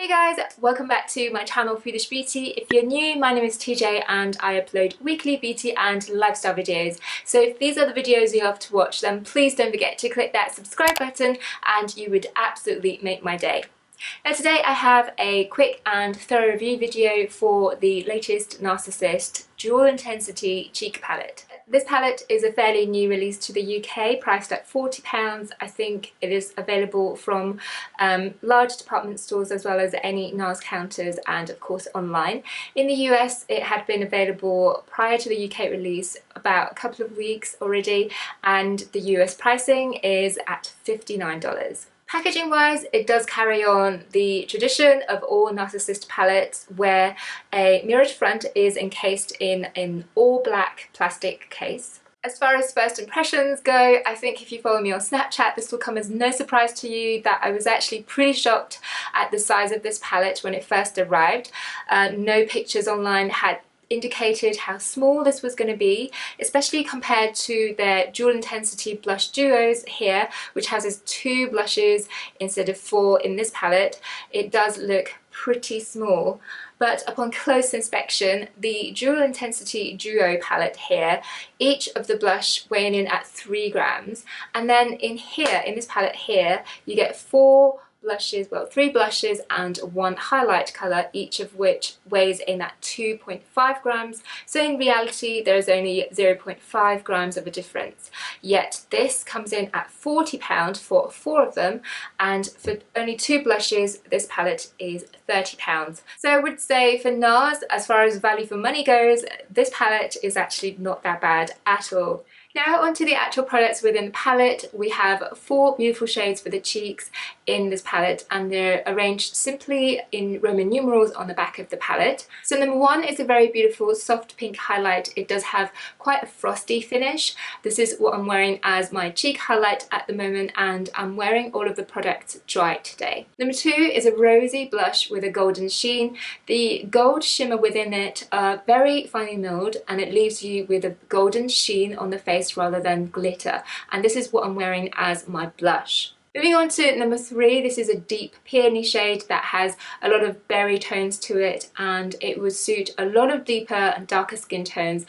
Hey guys, welcome back to my channel FoodishBeauty. If you're new, my name is TJ and I upload weekly beauty and lifestyle videos. So if these are the videos you love to watch, then please don't forget to click that subscribe button and you would absolutely make my day. Now today I have a quick and thorough review video for the latest Narcissist Dual Intensity Cheek Palette. This palette is a fairly new release to the UK, priced at £40. I think it is available from large department stores as well as any NARS counters and of course online. In the US it had been available prior to the UK release about a couple of weeks already, and the US pricing is at $59. Packaging wise, it does carry on the tradition of all Narcissist palettes where a mirrored front is encased in an all black plastic case. As far as first impressions go, I think if you follow me on Snapchat, this will come as no surprise to you that I was actually pretty shocked at the size of this palette when it first arrived. No pictures online had indicated how small this was going to be, especially compared to their dual intensity blush duos here, which has 2 blushes instead of 4 in this palette. It does look pretty small, but upon close inspection, the dual intensity duo palette here, each of the blush weighing in at 3 grams, and then in this palette here, you get 4 blushes, well 3 blushes and 1 highlight colour, each of which weighs in at 2.5 grams. So in reality there is only 0.5 grams of a difference. Yet this comes in at £40 for 4 of them, and for only 2 blushes this palette is £30. So I would say for NARS, as far as value for money goes, this palette is actually not that bad at all. Now onto the actual products within the palette. We have 4 beautiful shades for the cheeks in this palette, and they're arranged simply in Roman numerals on the back of the palette. So number 1 is a very beautiful soft pink highlight. It does have quite a frosty finish. This is what I'm wearing as my cheek highlight at the moment, and I'm wearing all of the products dry today. Number 2 is a rosy blush with a golden sheen. The gold shimmer within it are very finely milled, and it leaves you with a golden sheen on the face rather than glitter, and this is what I'm wearing as my blush. Moving on to number 3, this is a deep peony shade that has a lot of berry tones to it, and it would suit a lot of deeper and darker skin tones.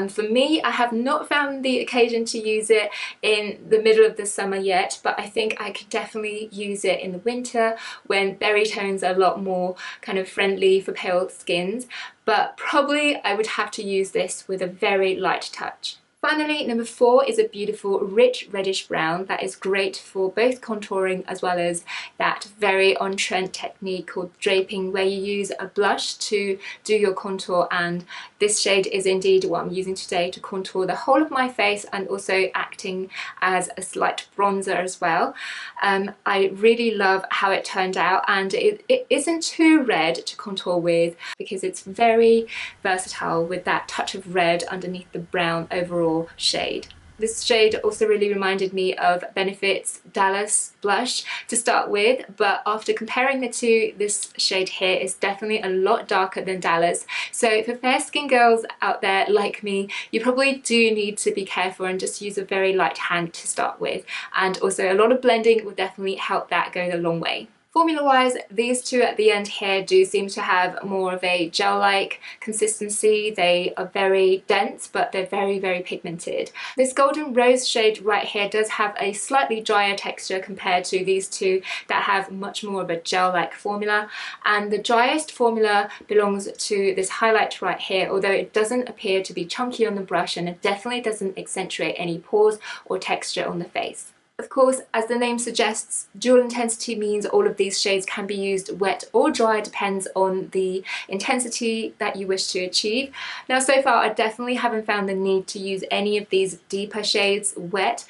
For me, I have not found the occasion to use it in the middle of the summer yet, but I think I could definitely use it in the winter when berry tones are a lot more kind of friendly for pale skins, but probably I would have to use this with a very light touch. Finally, number 4 is a beautiful rich reddish brown that is great for both contouring as well as that very on-trend technique called draping, where you use a blush to do your contour, and this shade is indeed what I'm using today to contour the whole of my face and also acting as a slight bronzer as well. I really love how it turned out, and it isn't too red to contour with because it's very versatile with that touch of red underneath the brown overall shade. This shade also really reminded me of Benefit's Dallas blush to start with, but after comparing the two, this shade here is definitely a lot darker than Dallas. So for fair skin girls out there like me, you probably do need to be careful and just use a very light hand to start with, and also a lot of blending will definitely help that go a long way. Formula wise, these two at the end here do seem to have more of a gel-like consistency. They are very dense, but they're very, very pigmented. This golden rose shade right here does have a slightly drier texture compared to these two that have much more of a gel-like formula. And the driest formula belongs to this highlight right here, although it doesn't appear to be chunky on the brush, and it definitely doesn't accentuate any pores or texture on the face. Of course, as the name suggests, dual intensity means all of these shades can be used wet or dry, depends on the intensity that you wish to achieve. Now so far I definitely haven't found the need to use any of these deeper shades wet.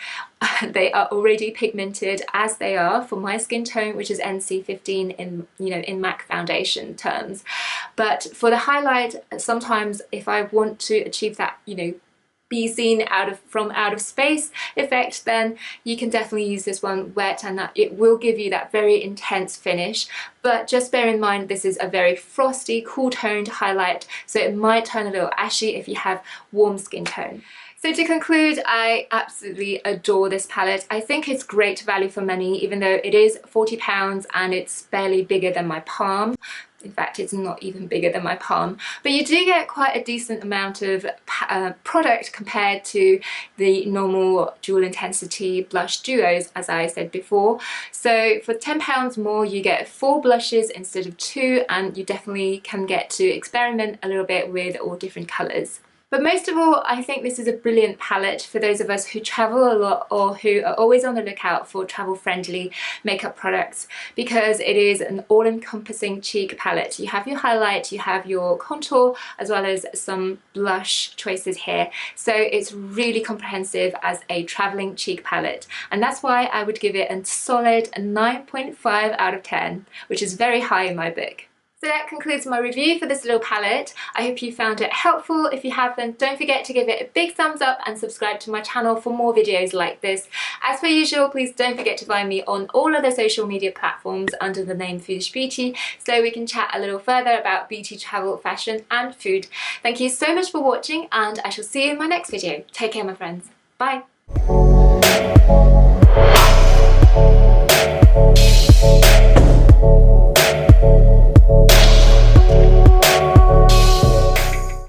They are already pigmented as they are for my skin tone, which is NC15 in MAC foundation terms. But for the highlight, sometimes if I want to achieve that, be seen from out of space effect, then you can definitely use this one wet, and that it will give you that very intense finish. But just bear in mind this is a very frosty, cool toned highlight, so it might turn a little ashy if you have warm skin tone. So to conclude, I absolutely adore this palette. I think it's great value for money, even though it is £40 and it's barely bigger than my palm. In fact, it's not even bigger than my palm, but you do get quite a decent amount of product compared to the normal dual intensity blush duos, as I said before. So for £10 more, you get 4 blushes instead of 2, and you definitely can get to experiment a little bit with all different colours. But most of all, I think this is a brilliant palette for those of us who travel a lot or who are always on the lookout for travel-friendly makeup products, because it is an all-encompassing cheek palette. You have your highlight, you have your contour, as well as some blush choices here. So it's really comprehensive as a traveling cheek palette. And that's why I would give it a solid 9.5 out of 10, which is very high in my book. So that concludes my review for this little palette. I hope you found it helpful. If you have, then don't forget to give it a big thumbs up and subscribe to my channel for more videos like this. As per usual, please don't forget to find me on all other social media platforms under the name FoodishBeauty, so we can chat a little further about beauty, travel, fashion and food. Thank you so much for watching, and I shall see you in my next video. Take care, my friends. Bye.